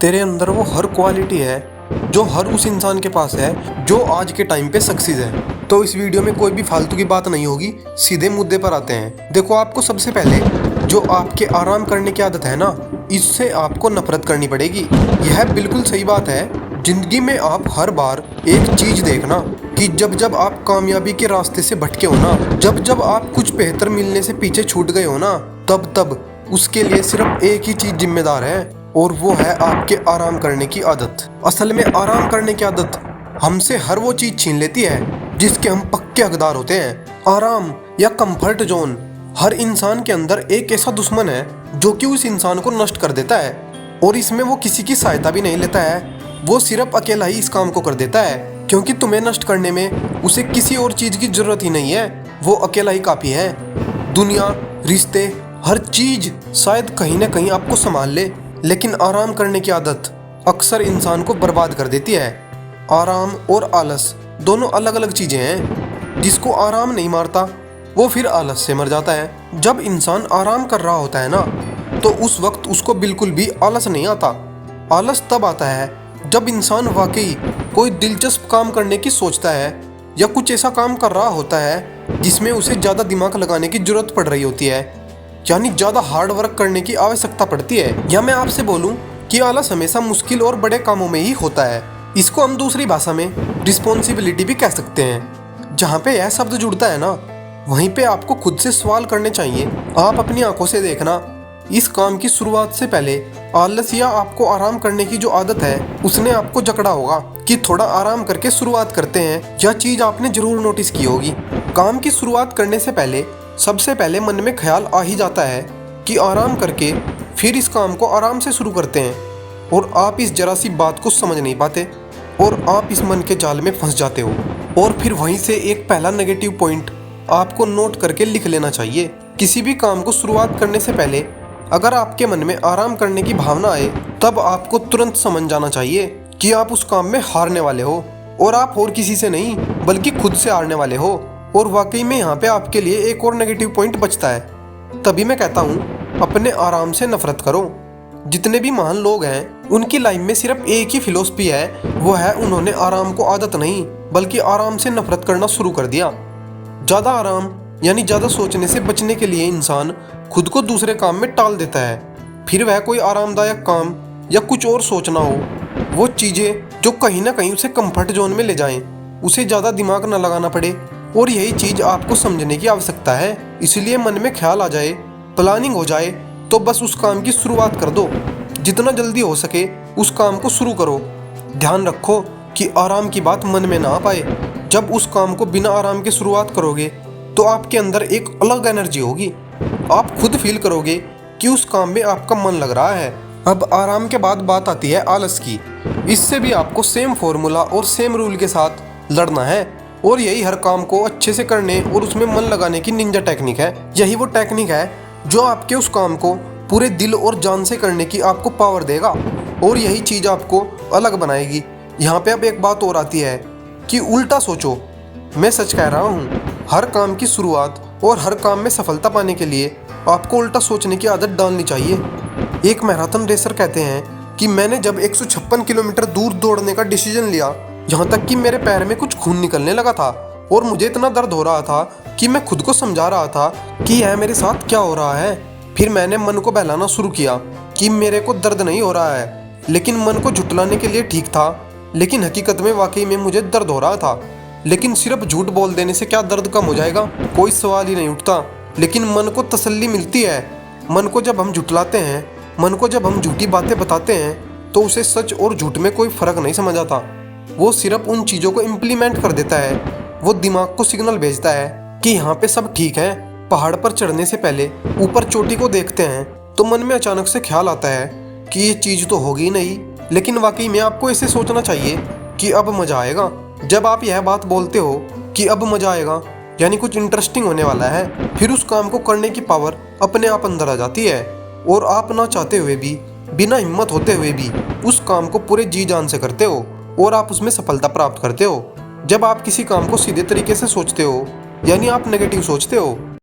तेरे अंदर वो हर क्वालिटी है जो हर उस इंसान के पास है जो आज के टाइम पे सक्सेस है। तो इस वीडियो में कोई भी फालतू की बात नहीं होगी, सीधे मुद्दे पर आते हैं। देखो, आपको सबसे पहले जो आपके आराम करने की आदत है ना, इससे आपको नफरत करनी पड़ेगी। यह बिल्कुल सही बात है। जिंदगी में आप हर बार एक चीज देखना कि जब जब आप कामयाबी के रास्ते से भटके हो ना, जब जब आप कुछ बेहतर मिलने से पीछे छूट गए हो ना, तब तब उसके लिए सिर्फ एक ही चीज जिम्मेदार है, और वो है आपके आराम करने की आदत। असल में आराम करने की आदत हमसे हर वो चीज छीन लेती है जिसके हम पक्के हकदार होते हैं। आराम या कंफर्ट जोन हर इंसान के अंदर एक ऐसा दुश्मन है जो कि उस इंसान को नष्ट कर देता है, और इसमें वो किसी की सहायता भी नहीं लेता है। वो सिर्फ अकेला ही इस काम को कर देता है, क्योंकि तुम्हें नष्ट करने में उसे किसी और चीज की जरूरत ही नहीं है। वो अकेला ही काफी है। दुनिया, रिश्ते, हर चीज शायद कहीं ना कहीं आपको संभाल ले, लेकिन आराम करने की आदत अक्सर इंसान को बर्बाद कर देती है। आराम और आलस दोनों अलग अलग चीजें हैं। जिसको आराम नहीं मारता वो फिर आलस से मर जाता है। जब इंसान आराम कर रहा होता है ना, तो उस वक्त उसको बिल्कुल भी आलस नहीं आता। आलस तब आता है जब इंसान वाकई कोई दिलचस्प काम करने की सोचता है, या कुछ ऐसा काम कर रहा होता है जिसमें उसे ज़्यादा दिमाग लगाने की जरूरत पड़ रही होती है, यानी ज़्यादा हार्ड वर्क करने की आवश्यकता पड़ती है। या मैं आपसे बोलूं कि आलस हमेशा मुश्किल और बड़े कामों में ही होता है। इसको हम दूसरी भाषा में रिस्पॉन्सिबिलिटी भी कह सकते हैं। जहाँ पे यह शब्द जुड़ता है ना, वहीं पे आपको खुद से सवाल करने चाहिए। आप अपनी आंखों से देखना, इस काम की शुरुआत से पहले आलस या आपको आराम करने की जो आदत है उसने आपको जकड़ा होगा कि थोड़ा आराम करके शुरुआत करते हैं। यह चीज आपने जरूर नोटिस की होगी। काम की शुरुआत करने से पहले सबसे पहले मन में ख्याल आ ही जाता है कि आराम करके फिर इस काम को आराम से शुरू करते हैं, और आप इस जरा सी बात को समझ नहीं पाते और आप इस मन के जाल में फंस जाते हो। और फिर वहीं से एक पहला नेगेटिव पॉइंट आपको नोट करके लिख लेना चाहिए। किसी भी काम को शुरुआत करने से पहले अगर आपके मन में आराम करने की भावना आए, तब आपको तुरंत समझ जाना चाहिए कि आप उस काम में हारने वाले हो, और आप और किसी से नहीं बल्कि खुद से हारने वाले हो। और वाकई में यहाँ पे आपके लिए एक और नेगेटिव पॉइंट बचता है। तभी मैं कहता हूँ, अपने आराम से नफरत करो। जितने भी महान लोग हैं उनकी लाइफ में सिर्फ एक ही फिलॉसफी है, वो है उन्होंने आराम को आदत नहीं बल्कि आराम से नफरत करना शुरू कर दिया। ज़्यादा आराम यानी ज़्यादा सोचने से बचने के लिए इंसान खुद को दूसरे काम में टाल देता है। फिर वह कोई आरामदायक काम या कुछ और सोचना हो, वो चीज़ें जो कहीं ना कहीं उसे कंफर्ट जोन में ले जाएं, उसे ज़्यादा दिमाग न लगाना पड़े। और यही चीज़ आपको समझने की आवश्यकता है। इसलिए मन में ख्याल आ जाए, प्लानिंग हो जाए, तो बस उस काम की शुरुआत कर दो। जितना जल्दी हो सके उस काम को शुरू करो। ध्यान रखो कि आराम की बात मन में ना आ पाए। जब उस काम को बिना आराम के शुरुआत करोगे तो आपके अंदर एक अलग एनर्जी होगी। आप खुद फील करोगे कि उस काम में आपका मन लग रहा है। अब आराम के बाद बात आती है आलस की। इससे भी आपको सेम फॉर्मूला और सेम रूल के साथ लड़ना है, और यही हर काम को अच्छे से करने और उसमें मन लगाने की निंजा टेक्निक है। यही वो टेक्निक है जो आपके उस काम को पूरे दिल और जान से करने की आपको पावर देगा, और यही चीज़ आपको अलग बनाएगी। यहाँ पे अब एक बात और आती है कि उल्टा सोचो। मैं सच कह रहा हूँ, हर काम की शुरुआत और हर काम में सफलता पाने के लिए आपको उल्टा सोचने की आदत डालनी चाहिए। एक मैराथन रेसर कहते हैं कि मैंने जब 156 किलोमीटर दूर दौड़ने का डिसीजन लिया, यहाँ तक कि मेरे पैर में कुछ खून निकलने लगा था, और मुझे इतना दर्द हो रहा था कि मैं खुद को समझा रहा था कि यह मेरे साथ क्या हो रहा है। फिर मैंने मन को बहलाना शुरू किया कि मेरे को दर्द नहीं हो रहा है, लेकिन मन को झुटलाने के लिए ठीक था, लेकिन हकीकत में वाकई में मुझे दर्द हो रहा था। लेकिन सिर्फ झूठ बोल देने से क्या दर्द कम हो जाएगा? कोई सवाल ही नहीं उठता। लेकिन मन को तसल्ली मिलती है। मन को जब हम झुटलाते हैं, मन को जब हम झूठी बातें बताते हैं, तो उसे सच और झूठ में कोई फर्क नहीं समझ आता। वो सिर्फ उन चीज़ों को इम्प्लीमेंट कर देता है। वो दिमाग को सिग्नल भेजता है कि यहाँ पे सब ठीक है। पहाड़ पर चढ़ने से पहले ऊपर चोटी को देखते हैं तो मन में अचानक से ख्याल आता है कि ये चीज़ तो होगी नहीं, लेकिन वाकई में आपको ऐसे सोचना चाहिए कि अब मज़ा आएगा। जब आप यह बात बोलते हो कि अब मज़ा आएगा, यानी कुछ इंटरेस्टिंग होने वाला है, फिर उस काम को करने की पावर अपने आप अंदर आ जाती है, और आप ना चाहते हुए भी, बिना हिम्मत होते हुए भी उस काम को पूरे जी जान से करते हो, और आप उसमें सफलता प्राप्त करते हो। जब आप किसी काम को सीधे तरीके से सोचते हो, यानी आप नेगेटिव सोचते हो,